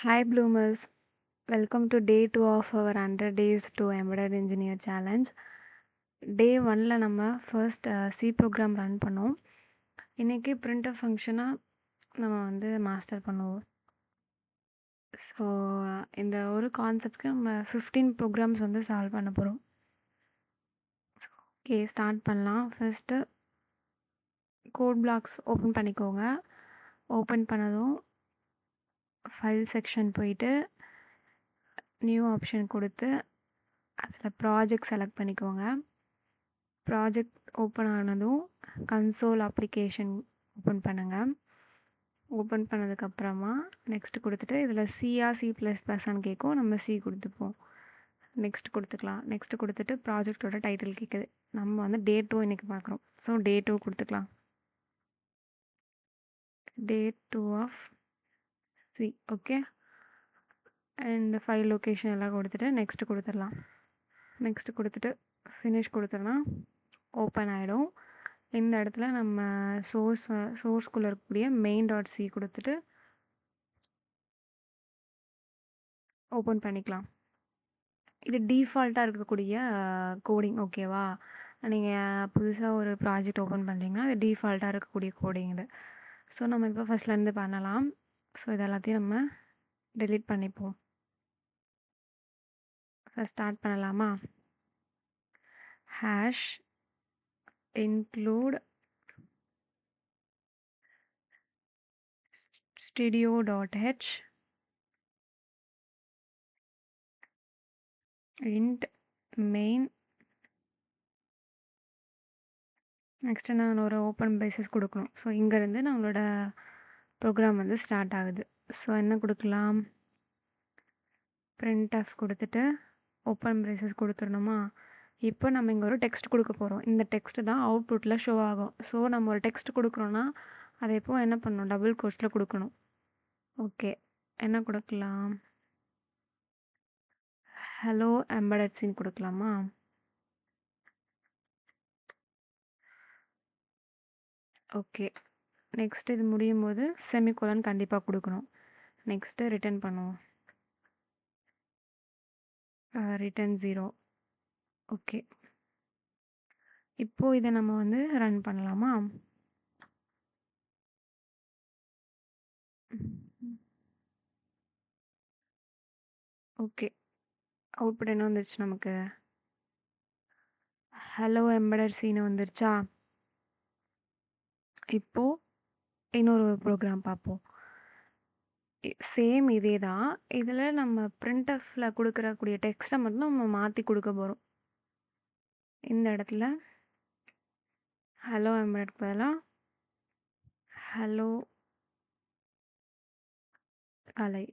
Hi Bloomers, welcome to day 2 of our 100 days to embedded engineer challenge. Day 1ல நம்ம first C program run பண்ணோம். இன்னைக்கு printf ஃபங்க்ஷனை நம்ம வந்து மாஸ்டர் பண்ணுவோம். ஸோ இந்த ஒரு கான்செப்ட்க்கு நம்ம 15 ப்ரோக்ராம்ஸ் வந்து சால்வ் பண்ண போகிறோம். ஓகே, ஸ்டார்ட் பண்ணலாம். ஃபர்ஸ்ட்டு கோட் பிளாக்ஸ் ஓப்பன் பண்ணிக்கோங்க. ஓப்பன் பண்ணதும் ஃபைல் செக்ஷன் போயிட்டு நியூ ஆப்ஷன் கொடுத்து அதில் ப்ராஜெக்ட் செலக்ட் பண்ணிக்கோங்க. ப்ராஜெக்ட் ஓப்பன் ஆனதும் கன்சோல் அப்ளிகேஷன் ஓப்பன் பண்ணுங்கள். ஓப்பன் பண்ணதுக்கப்புறமா நெக்ஸ்ட் கொடுத்துட்டு இதில் சிஆ C++ஆன்னு கேட்கும். நம்ம சி கொடுத்துப்போம். நெக்ஸ்ட் கொடுத்துக்கலாம். நெக்ஸ்ட் கொடுத்துட்டு ப்ராஜெக்டோட டைட்டில் கேட்குது. நம்ம வந்து டே 2 இன்றைக்கி பார்க்குறோம். ஸோ டே 2 கொடுத்துக்கலாம். Day 2 of C. Okay, and file location எல்லாம் கொடுத்துட்டு நெக்ஸ்ட் கொடுத்துடலாம். நெக்ஸ்ட் கொடுத்துட்டு ஃபினிஷ் கொடுத்தோன்னா ஓப்பன் ஆகிடும். இந்த இடத்துல நம்ம சோர்ஸ்குள்ளே இருக்கக்கூடிய main.c கொடுத்துட்டு ஓப்பன் பண்ணிக்கலாம். இது டிஃபால்ட்டாக இருக்கக்கூடிய கோடிங். ஓகேவா, நீங்கள் புதுசாக ஒரு ப்ராஜெக்ட் ஓப்பன் பண்ணுறீங்கன்னா இது டிஃபால்ட்டாக இருக்கக்கூடிய கோடிங் இது. ஸோ நம்ம இப்போ ஃபஸ்ட்லேருந்து பண்ணலாம். ஸோ இது எல்லாத்தையும் நம்ம டெலீட் பண்ணிப்போம். ஃபஸ்ட் ஸ்டார்ட் பண்ணலாமா? Hash include studio.h int main. Next நான் ஒரு ஓப்பன் பிரேசஸ் கொடுக்கணும். ஸோ இங்கேருந்து நம்மளோட ப்ரோக்ராம் வந்து ஸ்டார்ட் ஆகுது. ஸோ என்ன கொடுக்கலாம்? printf கொடுத்துட்டு ஓப்பன் பிரேசஸ் கொடுத்துடணுமா? இப்போ நம்ம இங்கே ஒரு டெக்ஸ்ட் கொடுக்க போகிறோம். இந்த டெக்ஸ்ட் தான் அவுட்புட்டில் ஷோ ஆகும். ஸோ நம்ம ஒரு டெக்ஸ்ட் கொடுக்குறோன்னா அதை எப்போ என்ன பண்ணணும்? டபுள் கோட்ஸில் கொடுக்கணும். ஓகே, என்ன கொடுக்கலாம்? ஹலோ எம்பெடட் சீன் கொடுக்கலாமா? ஓகே, நெக்ஸ்ட் இது முடியும் போது செமிகோலன் கண்டிப்பாக கொடுக்கணும். நெக்ஸ்ட்டு ரிட்டர்ன் பண்ணுவோம். ரிட்டர்ன் 0. ஓகே, இப்போது இதை நம்ம வந்து ரன் பண்ணலாமா? ஓகே, அவுட்புட் என்ன வந்துருச்சு நமக்கு? ஹலோ எம்பெடட் சீன் வந்துருச்சா? இப்போது இன்னொரு ப்ரோக்ராம் பார்ப்போம். சேம் இதே தான். இதில் நம்ம printfல கொடுக்கக்கூடிய டெக்ஸ்ட்டை மட்டும் நம்ம மாற்றி கொடுக்க போகிறோம். இந்த இடத்துல ஹலோ எம்பெடட் பதிலாக ஹலோ கலை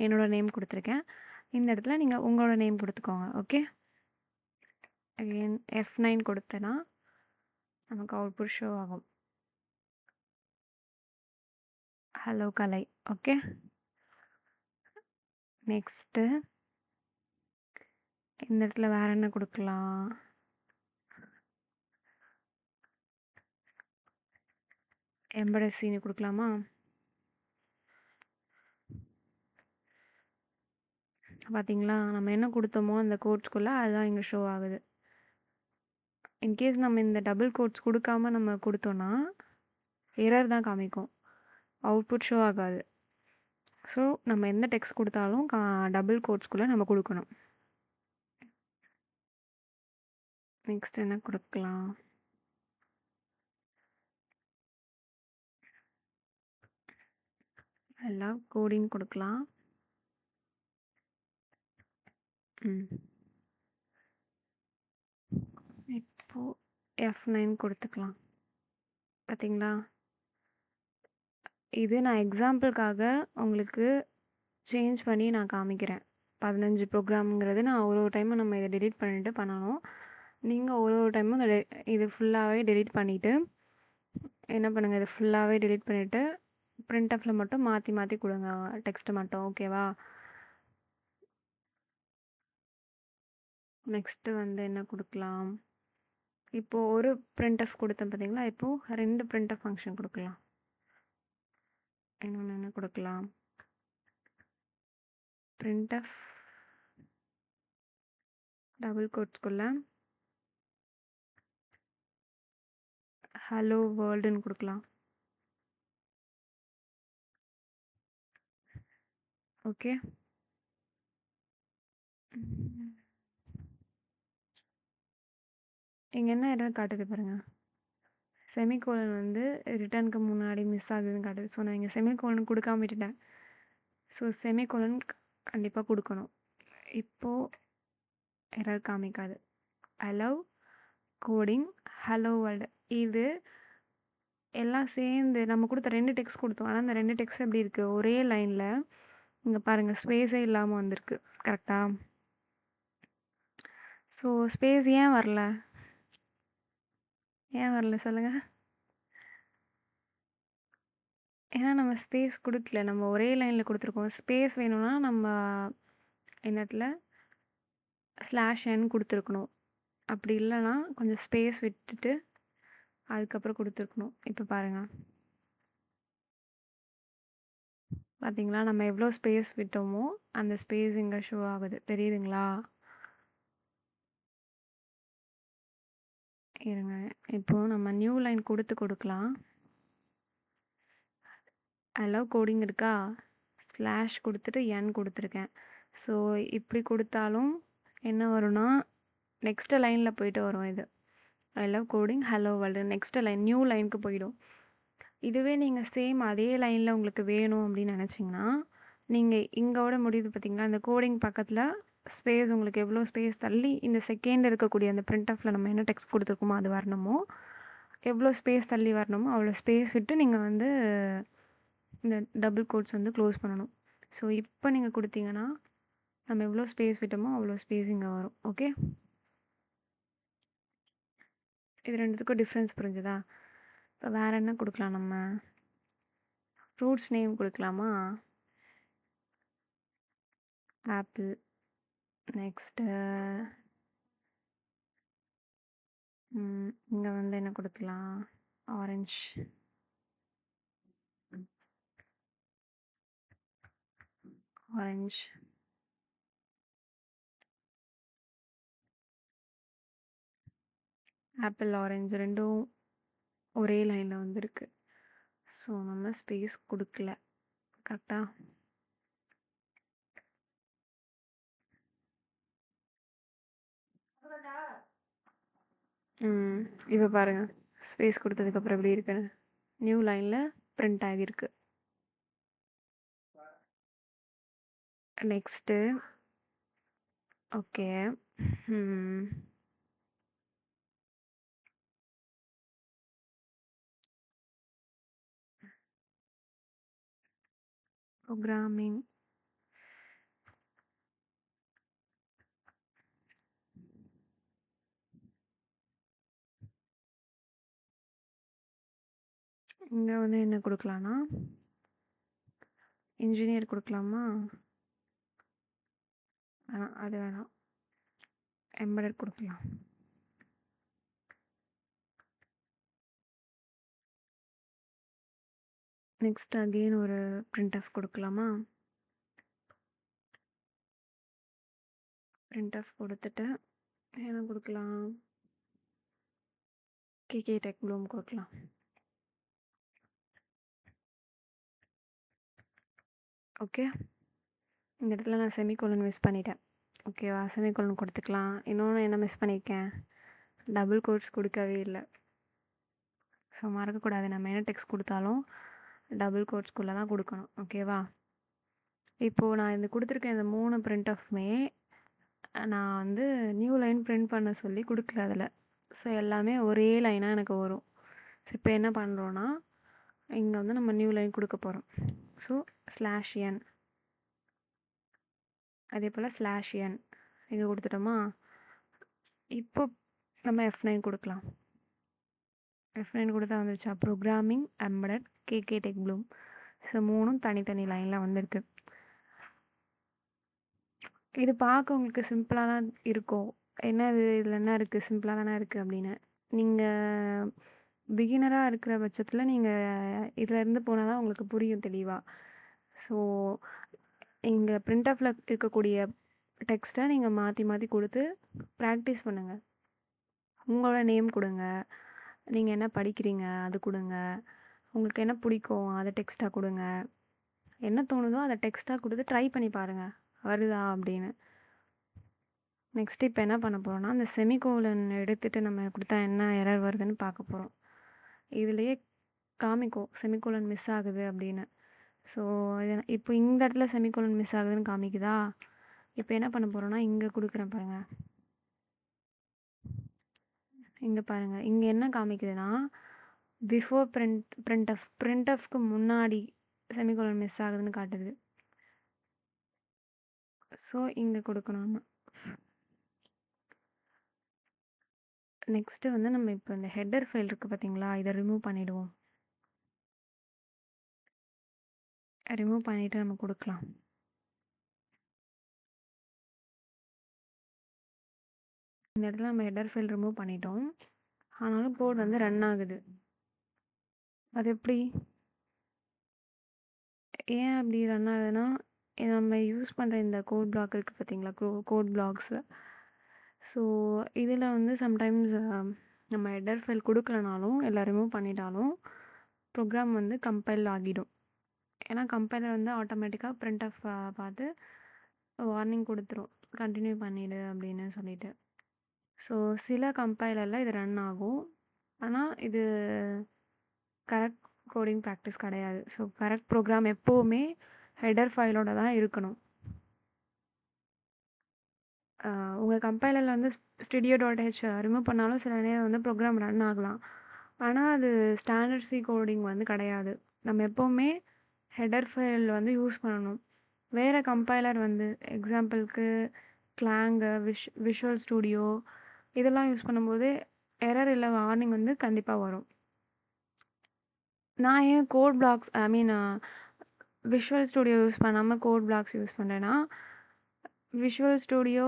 என்னோட நேம் கொடுத்துருக்கேன். இந்த இடத்துல நீங்கள் உங்களோட நேம் கொடுத்துக்கோங்க. ஓகே, அகெயின் F9 கொடுத்தேன்னா நமக்கு அவுட்புட் ஷோ ஆகும். ஹலோ கலை. ஓகே, நெக்ஸ்ட்டு இந்த இடத்துல வேறு என்ன கொடுக்கலாம்? எம்பெடட் சீனு கொடுக்கலாமா? பார்த்தீங்களா, நம்ம என்ன கொடுத்தோமோ அந்த கோட்ஸ்குள்ளே அதுதான் இங்கே ஷோ ஆகுது. இன்கேஸ் நம்ம இந்த டபுள் கோட்ஸ் கொடுக்காம நம்ம கொடுத்தோன்னா எரர் தான் காமிக்கும், அவுட்புட் ஷோ ஆகாது. ஸோ நம்ம எந்த டெக்ஸ்ட் கொடுத்தாலும் டபுள் கோட்ஸ்குள்ளே நம்ம கொடுக்கணும். நெக்ஸ்ட் என்ன கொடுக்கலாம்? எல்லாம் கோடிங் கொடுக்கலாம். இப்போ F9 கொடுத்துக்கலாம். பார்த்தீங்களா, இது நான் எக்ஸாம்பிளுக்காக உங்களுக்கு சேஞ்ச் பண்ணி நான் காமிக்கிறேன். 15 ப்ரோக்ராம்ங்கிறது நான் ஒரு டைமும் நம்ம இதை டெலீட் பண்ணிட்டு பண்ணணும். நீங்கள் ஒரு டைமும் இது ஃபுல்லாகவே டெலீட் பண்ணிவிட்டு என்ன பண்ணுங்கள், இது ஃபுல்லாகவே டெலீட் பண்ணிவிட்டு printfல மட்டும் மாற்றி மாற்றி கொடுங்க டெக்ஸ்ட்டு மட்டும். ஓகேவா, நெக்ஸ்ட்டு வந்து என்ன கொடுக்கலாம்? இப்போது ஒரு printf கொடுத்தேன் பார்த்தீங்களா, இப்போது 2 printf ஃபங்க்ஷன் கொடுக்கலாம். இன்னொன்று என்ன கொடுக்கலாம்? printf டபுள் கோட்ஸ்குள்ள ஹலோ வேர்ல்டுன்னு கொடுக்கலாம். ஓகே. இங்கே என்ன எரர் காட்டுது பாருங்க. செமிகோலன் வந்து ரிட்டர்னுக்கு முன்னாடி மிஸ் ஆகுதுன்னு காட்டுது. ஸோ நான் இங்கே செமிகோலன் கொடுக்காம விட்டுட்டேன். ஸோ செமிகோலன் கண்டிப்பாக கொடுக்கணும். இப்போது எரர் காமிக்காது. அலவ் கோடிங் ஹலோ வேர்ல்டு இது எல்லாம் சேர்ந்து நம்ம கொடுத்த 2 டெக்ஸ்ட் கொடுத்தோம். ஆனால் அந்த 2 டெக்ஸ்ட் எப்படி இருக்குது, ஒரே லைனில் இங்கே பாருங்கள் ஸ்பேஸே இல்லாமல் வந்திருக்கு. கரெக்டா? ஸோ ஸ்பேஸ் ஏன் வரல சொல்லுங்கள். ஏன்னா நம்ம ஸ்பேஸ் கொடுக்கல, நம்ம ஒரே லைனில் கொடுத்துருக்கோம். ஸ்பேஸ் வேணும்னா நம்ம என்னத்தில் /n கொடுத்துருக்கணும். அப்படி இல்லைன்னா கொஞ்சம் ஸ்பேஸ் விட்டுட்டு அதுக்கப்புறம் கொடுத்துருக்கணும். இப்போ பாருங்கள், பார்த்தீங்களா நம்ம எவ்வளோ ஸ்பேஸ் விட்டோமோ அந்த ஸ்பேஸ் இங்கே ஷோ ஆகுது. தெரியுதுங்களா? இருங்க, இப்போது நம்ம நியூ லைன் கொடுக்கலாம். அலவ் கோடிங் இருக்கா, ஸ்லாஷ் கொடுத்துட்டு n கொடுத்துருக்கேன். ஸோ இப்படி கொடுத்தாலும் என்ன வரும்னா நெக்ஸ்ட் லைனில் போயிட்டு வரும். இது allow coding hello world next line new லைனுக்கு போயிடும். இதுவே நீங்கள் சேம் அதே லைனில் உங்களுக்கு வேணும் அப்படின்னு நினச்சிங்கன்னா நீங்கள் இங்கோட முடியுது பார்த்தீங்களா, இந்த கோடிங் பக்கத்தில் ஸ்பேஸ் உங்களுக்கு எவ்வளோ ஸ்பேஸ் தள்ளி இந்த செகண்ட் இருக்கக்கூடிய அந்த பிரிண்ட்ஆஃபில் நம்ம என்ன டெக்ஸ்ட் கொடுத்துருக்கோமோ அது வரணுமோ, எவ்வளோ ஸ்பேஸ் தள்ளி வரணுமோ அவ்வளோ ஸ்பேஸ் விட்டு நீங்கள் வந்து இந்த டபுள் கோட்ஸ் வந்து க்ளோஸ் பண்ணணும். ஸோ இப்போ நீங்கள் கொடுத்தீங்கன்னா நம்ம எவ்வளோ ஸ்பேஸ் விட்டோமோ அவ்வளோ ஸ்பேஸ் இங்கே வரும். ஓகே, இது ரெண்டுத்துக்கும் டிஃப்ரென்ஸ் புரிஞ்சுதா? இப்போ வேறு என்ன கொடுக்கலாம், நம்ம ஃப்ரூட்ஸ் நேம் கொடுக்கலாமா? ஆப்பிள். நெக்ஸ்ட்டு இங்கே வந்து என்ன கொடுக்கலாம், ஆரஞ்ச். ஆரஞ்ச் ஆப்பிள் ஆரஞ்சு ரெண்டும் ஒரே லைனில் வந்துருக்கு. ஸோ நம்ம ஸ்பேஸ் கொடுக்கல. கரெக்டா? இப்போ பாருங்கள் ஸ்பேஸ் கொடுத்ததுக்கப்புறம் எப்படி இருக்குன்னு நியூ லைனில் பிரிண்ட் ஆகியிருக்கு. நெக்ஸ்ட்டு ஓகே, ப்ரோக்ராமிங் இங்கே வந்து என்ன கொடுக்கலான்னா இன்ஜினியர் கொடுக்கலாமா? அது வேணாம், எம்பெடட் கொடுக்கலாம். நெக்ஸ்ட் அகெயின் ஒரு பிரிண்ட்எஃப் கொடுக்கலாமா? பிரிண்ட்எஃப் கொடுத்துட்டு என்ன கொடுக்கலாம், கேகே டெக் ப்ளூம் கொடுக்கலாம். ஓகே, இந்த இடத்துல நான் செமிகோலன் மிஸ் பண்ணிட்டேன். ஓகேவா? செமிகோலன் கொடுத்துக்கலாம். இன்னொன்று என்ன மிஸ் பண்ணியிருக்கேன், டபுள் கோட்ஸ் கொடுக்கவே இல்லை. ஸோ மறக்கக்கூடாது, நம்ம என்ன டெக்ஸ்ட் கொடுத்தாலும் டபுள் கோட்ஸ்குள்ளே தான் கொடுக்கணும். ஓகேவா? இப்போது நான் இந்த கொடுத்துருக்க இந்த 3 பிரிண்ட்ஆஃப்மே நான் வந்து நியூ லைன் பிரிண்ட் பண்ண சொல்லி கொடுக்கல அதில். ஸோ எல்லாமே ஒரே லைனாக எனக்கு வரும். ஸோ இப்போ என்ன பண்ணுறோன்னா இங்கே வந்து நம்ம நியூ லைன் கொடுக்க போகிறோம். ஸோ /n அதே போல் /n இங்கே கொடுத்துட்டோமா? இப்போ நம்ம F9 கொடுக்கலாம். F9 கொடுத்தா வந்துருச்சா? Programming embedded KK Tech Bloom. So 3ம் தனித்தனி லைனில் வந்திருக்கு. இது பார்க்க உங்களுக்கு சிம்பிளாக தான் இருக்கும். என்ன இதில் என்ன இருக்குது, சிம்பிளாக தானே இருக்குது அப்படின்னு. நீங்கள் பிகினராக இருக்கிற பட்சத்தில் நீங்கள் இதில் இருந்து போனால் தான் உங்களுக்கு புரியும் தெளிவாக. ஸோ இங்க பிரிண்ட் ஆஃப்ல இருக்கக்கூடிய டெக்ஸ்ட்டை நீங்க மாத்தி மாத்தி குடுத்து பிராக்டிஸ் பண்ணுங்க. உங்களோட நேம் குடுங்க. நீங்க என்ன படிக்கிறீங்க அது குடுங்க. உங்களுக்கு என்ன பிடிக்கும் அத டெக்ஸ்ட்டா குடுங்க. என்ன தோணுதோ அத டெக்ஸ்ட்டா குடுத்து ட்ரை பண்ணி பாருங்க. வருதா அப்படின்னு. நெக்ஸ்ட் இப்ப என்ன பண்ண போறோம்னா, அந்த செமிகோலன் எடுத்துட்டு நம்ம குடுத்தா என்ன எரர் வருதுன்னு பார்க்க போறோம். இதுலயே காமிக்கும் செமிகோலன் மிஸ் ஆகுது அப்படின்னு. ஸோ இப்போ இந்த இடத்துல செமிகோலன் மிஸ் ஆகுதுன்னு காமிக்குதா? இப்போ என்ன பண்ண போறோம்னா, இங்க குடுக்குறேன் பாருங்க. இங்க பாருங்க. இங்க என்ன காமிக்குதுன்னா, பிஃபோர் பிரிண்ட்எஃப்க்கு முன்னாடி செமிகோலன் மிஸ் ஆகுதுன்னு காட்டுது. ஸோ இங்க குடுக்கணும். நெக்ஸ்ட் வந்து நம்ம இப்போ இந்த ஹெடர் ஃபைல் இருக்கு பார்த்தீங்களா? இத ரிமூவ் பண்ணிடுவோம். ரிமூவ் பண்ணிட்டு நம்ம குடுக்கலாம். இந்த இடத்துல நம்ம ஹெடர் ஃபைல் ரிமூவ் பண்ணிட்டோம். ஆனாலும் கோட் வந்து ரன் ஆகுது. அது எப்படி? ஏன் அப்படி ரன் ஆகுதுன்னா, நம்ம யூஸ் பண்ற இந்த கோட் பிளாக் இருக்கு பார்த்தீங்களா? Code blocks. ஸோ இதில் வந்து சம்டைம்ஸ் நம்ம ஹெடர் ஃபைல் குடுக்கலனாலும், இல்ல ரிமூவ் பண்ணிட்டாலும் ப்ரோக்ராம் வந்து கம்பைல் ஆகிடும். ஏன்னா கம்பைலர் வந்து ஆட்டோமேட்டிக்கா பிரிண்ட்எஃப் பார்த்து வார்னிங் குடுத்துரும். கன்டின்யூ பண்ணிடு அப்படின்னு சொல்லிட்டு. ஸோ சில கம்பைலர்ல இது ரன் ஆகும். ஆனா இது கரெக்ட் கோடிங் ப்ராக்டிஸ் கிடையாது. ஸோ கரெக்ட் ப்ரோக்ராம் எப்போவுமே ஹெடர் ஃபைலோட தான் இருக்கணும். உங்க கம்பைலர்ல வந்து studio.h ரிமூவ் பண்ணாலும் சில நேரம் வந்து ப்ரோக்ராம் ரன் ஆகலாம். ஆனா அது ஸ்டாண்டர்ட் சி கோடிங் வந்து கிடையாது. நம்ம எப்பவுமே ஹெடர் ஃபைல் வந்து யூஸ் பண்ணணும். வேற கம்பைலர் வந்து எக்ஸாம்பிளுக்கு கிளாங், விஷுவல் ஸ்டுடியோ இதெல்லாம் யூஸ் பண்ணும்போது எரர் இல்ல வார்னிங் வந்து கண்டிப்பா வரும். நான் ஏன் கோட் பிளாக்ஸ் ஐ மீன் விஷுவல் ஸ்டுடியோ யூஸ் பண்ணாம கோட் பிளாக்ஸ் யூஸ் பண்றேன்னா, விஷுவல் ஸ்டுடியோ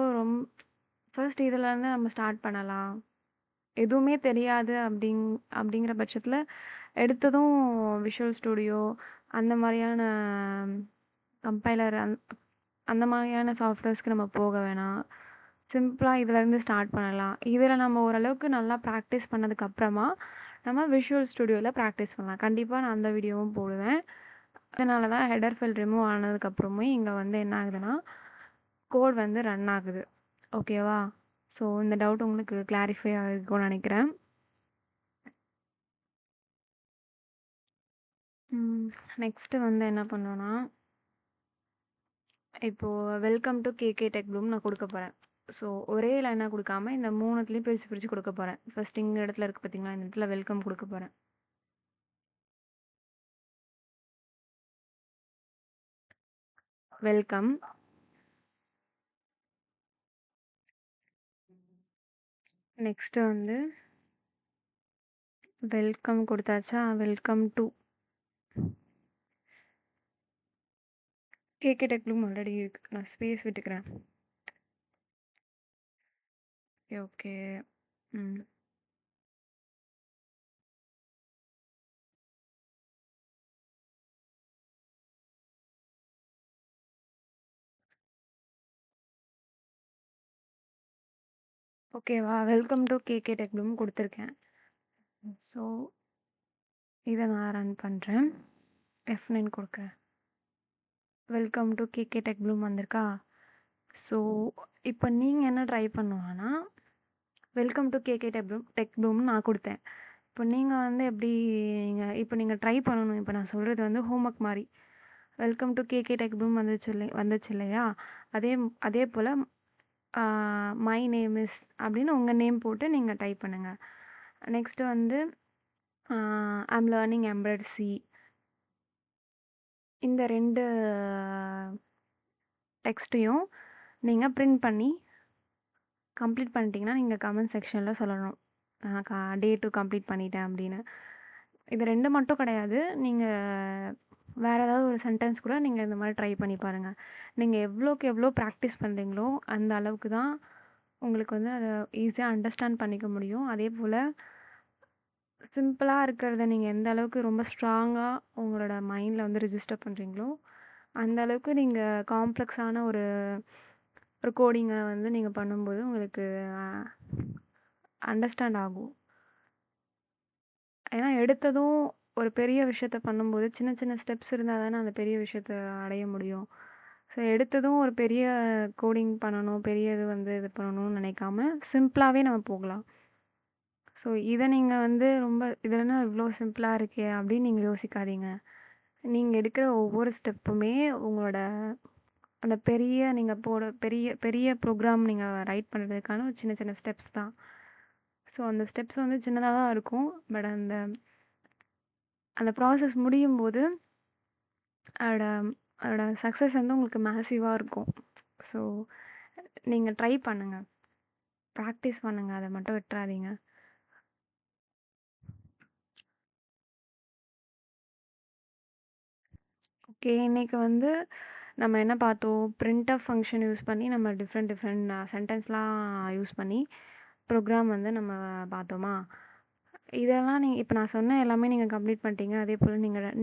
ஃபர்ஸ்ட் இதுலேருந்து நம்ம ஸ்டார்ட் பண்ணலாம். எதுவுமே தெரியாது அப்படிங்கிற பட்சத்துல எடுத்ததும் விஷுவல் ஸ்டுடியோ அந்த மாதிரியான கம்பைலர் அந்த மாதிரியான சாஃப்ட்வேர்ஸ்க்கு நம்ம போக வேணாம். சிம்பிளா இதுலேருந்து ஸ்டார்ட் பண்ணலாம். இதில் நம்ம ஓரளவுக்கு நல்லா ப்ராக்டிஸ் பண்ணதுக்கு அப்புறமா நம்ம விஷுவல் ஸ்டுடியோவில் ப்ராக்டிஸ் பண்ணலாம். கண்டிப்பாக நான் அந்த வீடியோவும் போடுவேன். அதனால தான் ஹெடர் ஃபைல் ரிமூவ் ஆனதுக்கப்புறமே இங்கே வந்து என்ன ஆகுதுன்னா கோட் வந்து ரன் ஆகுது. ஓகேவா? ஸோ இந்த டவுட் உங்களுக்கு கிளாரிஃபை ஆகிருக்கும்னு நினைக்கிறேன். நெக்ஸ்ட் வந்து என்ன பண்ணோன்னா, இப்போ welcome to KK Tech Bloom நான் கொடுக்க போகிறேன். ஸோ ஒரே லைனாக கொடுக்காம இந்த மூணுத்துலேயும் பிரித்து பிரித்து கொடுக்க போகிறேன். ஃபர்ஸ்ட் இந்த இடத்துல இருக்குது பார்த்தீங்களா? இந்த இடத்துல வெல்கம் கொடுக்க போகிறேன். வெல்கம். நெக்ஸ்ட் வந்து வெல்கம் கொடுத்தாச்சா? Welcome to KK Tech Bloom already இருக்கு. நான் ஸ்பேஸ் விட்டுக்கிறேன். ஓகே. ம். ஓகேவா? Welcome to KK Tech Bloom கொடுத்துருக்கேன். ஸோ இதை நான் ரன் பண்ணுறேன். F9 கொடுக்குறேன். Welcome to KK Tech Bloom வந்திருக்கா? ஸோ இப்போ நீங்கள் என்ன ட்ரை பண்ணுவாங்கன்னா, வெல்கம் டு கேகே டெக் ப்ளூம்னு நான் கொடுத்தேன். இப்போ நீங்கள் வந்து எப்படி இப்போ நீங்கள் ட்ரை பண்ணணும். இப்போ நான் சொல்கிறது வந்து ஹோம்ஒர்க் மாதிரி. Welcome to KK Tech Bloom வந்துச்சு இல்லையா? அதே அதே போல் மை நேம் இஸ் அப்படின்னு உங்கள் நேம் போட்டு நீங்கள் டைப் பண்ணுங்கள். நெக்ஸ்ட் வந்து ஐம் லேர்னிங் எம்ப்ராய்டரி சி. இந்த 2 டெக்ஸ்ட்டையும் நீங்கள் பிரிண்ட் பண்ணி கம்ப்ளீட் பண்ணிட்டீங்கன்னா நீங்கள் கமெண்ட் செக்ஷனில் சொல்லணும். நான் டே 2 கம்ப்ளீட் பண்ணிட்டேன் அப்படின்னு. இது 2 மட்டும் கிடையாது. நீங்கள் வேறு ஏதாவது ஒரு சென்டென்ஸ் கூட நீங்கள் இந்த மாதிரி ட்ரை பண்ணி பாருங்கள். நீங்கள் எவ்வளோக்கு எவ்வளோ ப்ராக்டிஸ் பண்ணுறீங்களோ அந்த அளவுக்கு தான் உங்களுக்கு வந்து அதை ஈஸியாக அண்டர்ஸ்டாண்ட் பண்ணிக்க முடியும். அதே போல் சிம்பிளாக இருக்கிறத நீங்கள் எந்த அளவுக்கு ரொம்ப ஸ்ட்ராங்காக உங்களோட மைண்டில் வந்து ரிஜிஸ்டர் பண்ணுறீங்களோ அந்த அளவுக்கு நீங்க காம்ப்ளெக்ஸான ஒரு ஒரு கோடிங்க வந்து நீங்க பண்ணும்போது உங்களுக்கு அண்டர்ஸ்டாண்ட் ஆகும். ஏன்னா எடுத்ததும் ஒரு பெரிய விஷயத்த பண்ணும்போது சின்ன சின்ன ஸ்டெப்ஸ் இருந்தா தானே அந்த பெரிய விஷயத்த அடைய முடியும். ஸோ எடுத்ததும் ஒரு பெரிய கோடிங் பண்ணணும், பெரிய இது வந்து இது பண்ணணும்னு நினைக்காம சிம்பிளாவே நம்ம போகலாம். ஸோ இத நீங்க வந்து ரொம்ப இது என்ன இவ்ளோ சிம்பிளா இருக்கே அப்படின்னு நீங்க யோசிக்காதீங்க. நீங்க எடுக்கிற ஒவ்வொரு ஸ்டெப்புமே உங்களோட அந்த பெரிய நீங்க போட பெரிய பெரிய ப்ரோக்ராம் நீங்க ரைட் பண்றதுக்கான ஒரு சின்ன சின்ன ஸ்டெப்ஸ் தான். ஸோ அந்த ஸ்டெப்ஸ் வந்து சின்னதா தான் இருக்கும். பட் அந்த அந்த ப்ராசஸ் முடியும்போது அதோட அதோட சக்ஸஸ் வந்து உங்களுக்கு மேசிவா இருக்கும். ஸோ நீங்க ட்ரை பண்ணுங்க. பிராக்டிஸ் பண்ணுங்க. அத மட்டும் விட்றாதீங்க. ஓகே. இன்னைக்கு வந்து நம்ம என்ன பார்த்தோம்? பிரிண்ட்எஃப் ஃபங்ஷன் யூஸ் பண்ணி நம்ம டிஃப்ரெண்ட் டிஃப்ரெண்ட் சென்டென்ஸ்லாம் யூஸ் பண்ணி ப்ரோக்ராம் வந்து நம்ம பார்த்தோமா? இதெல்லாம் இப்ப நான் சொன்ன எல்லாமே நீங்க கம்ப்ளீட் பண்ணிட்டீங்க. அதேபோல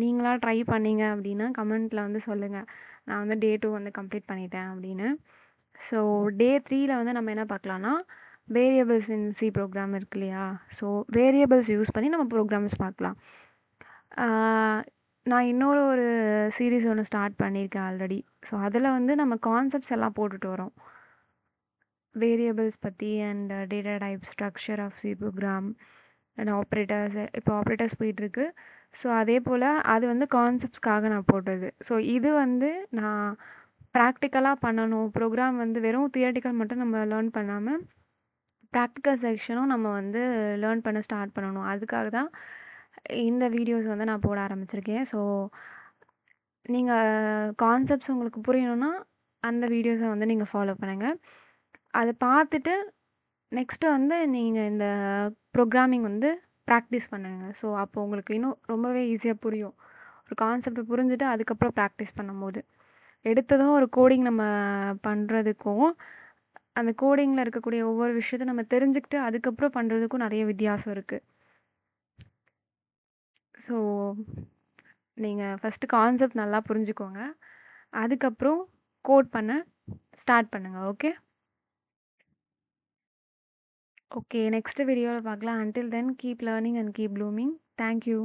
நீங்களா ட்ரை பண்ணீங்க அப்டின்னா, கமெண்ட்ல வந்து சொல்லுங்க. நான் வந்து டே 2 வந்து கம்ப்ளீட் பண்ணிட்டேன் அப்டின்னு. ஸோ டே 3ல வந்து நம்ம என்ன பார்க்கலாம்னா, வேரியபிள்ஸ் இன் சி ப்ரோக்ராம் இருக்கு இல்லையா? ஸோ வேரியபிள்ஸ் யூஸ் பண்ணி நம்ம ப்ரோக்ராம்ஸ் பார்க்கலாம். ஆ, நான் இன்னொரு ஒரு சீரிஸ் ஒண்ணு ஸ்டார்ட் பண்ணியிருக்கேன் ஆல்ரெடி. ஸோ அதில வந்து நம்ம கான்செப்ட்ஸ் எல்லாம் போட்டுட்டு வரோம். வேரியபிள்ஸ் பத்தி and data type, structure of C program and operators. இப்போ ஆப்பரேட்டர்ஸ் போயிட்டுருக்கு. ஸோ அதே போல் அது வந்து கான்செப்ட்ஸ்க்காக நான் போட்டது. ஸோ இது வந்து நான் ப்ராக்டிக்கலாக பண்ணணும். ப்ரோக்ராம் வந்து வெறும் தியரிட்டிக்கல் மட்டும் நம்ம லேர்ன் பண்ணாமல் ப்ராக்டிக்கல் செக்ஷனும் நம்ம வந்து லேர்ன் பண்ண ஸ்டார்ட் பண்ணணும். அதுக்காக தான் இந்த வீடியோஸ் வந்து நான் போட ஆரம்பிச்சிருக்கேன். ஸோ நீங்கள் கான்செப்ட்ஸ் உங்களுக்கு புரியணும்னா அந்த வீடியோஸை வந்து நீங்கள் ஃபாலோ பண்ணுங்கள். அதை பார்த்துட்டு நெக்ஸ்ட்டு வந்து நீங்கள் இந்த ப்ரோக்ராமிங் வந்து ப்ராக்டிஸ் பண்ணுங்க. ஸோ அப்போ உங்களுக்கு இன்னும் ரொம்பவே ஈஸியாக புரியும். ஒரு கான்செப்ட் புரிஞ்சுட்டு அதுக்கப்புறம் ப்ராக்டிஸ் பண்ணும்போது எடுத்ததும் ஒரு கோடிங் நம்ம பண்ணுறதுக்கும் அந்த கோடிங்கில் இருக்கக்கூடிய ஒவ்வொரு விஷயத்த நம்ம தெரிஞ்சுக்கிட்டு அதுக்கப்புறம் பண்ணுறதுக்கும் நிறைய வித்தியாசம் இருக்குது. ஸோ நீங்கள் ஃபஸ்ட்டு கான்செப்ட் நல்லா புரிஞ்சுக்கோங்க. அதுக்கப்புறம் கோட் பண்ண ஸ்டார்ட் பண்ணுங்க. ஓகே. ஓகே. நெக்ஸ்ட் வீடியோவில் பார்க்கலாம். Until then keep learning and keep blooming. Thank you.